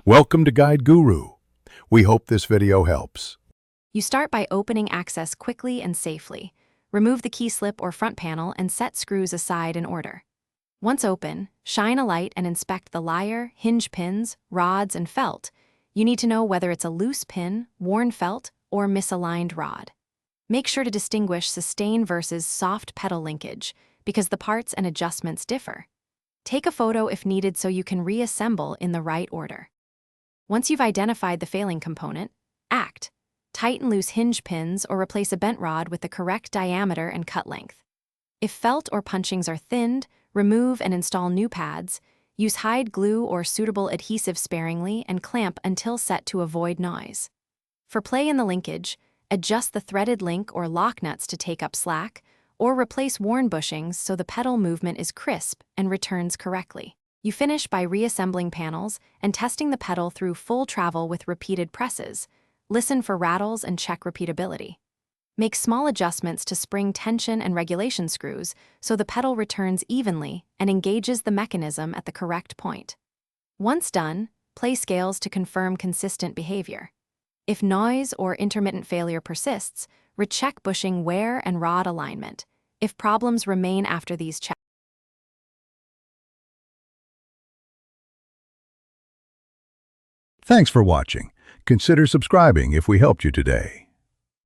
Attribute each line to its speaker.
Speaker 1: Welcome to Guide Guru. We hope this video helps.
Speaker 2: You start by opening access quickly and safely. Remove the key slip or front panel and set screws aside in order. Once open, shine a light and inspect the lyre, hinge pins, rods, and felt. You need to know whether it's a loose pin, worn felt, or misaligned rod. Make sure to distinguish sustain versus soft pedal linkage, because the parts and adjustments differ. Take a photo if needed so you can reassemble in the right order. Once you've identified the failing component, act. Tighten loose hinge pins or replace a bent rod with the correct diameter and cut length. If felt or punchings are thinned, remove and install new pads. Use hide glue or suitable adhesive sparingly and clamp until set to avoid noise. For play in the linkage, adjust the threaded link or lock nuts to take up slack, or replace worn bushings so the pedal movement is crisp and returns correctly. You finish by reassembling panels and testing the pedal through full travel with repeated presses. Listen for rattles and check repeatability. Make small adjustments to spring tension and regulation screws so the pedal returns evenly and engages the mechanism at the correct point. Once done, play scales to confirm consistent behavior. If noise or intermittent failure persists, recheck bushing wear and rod alignment. If problems remain after these checks,
Speaker 1: Thanks for watching. Consider subscribing if we helped you today.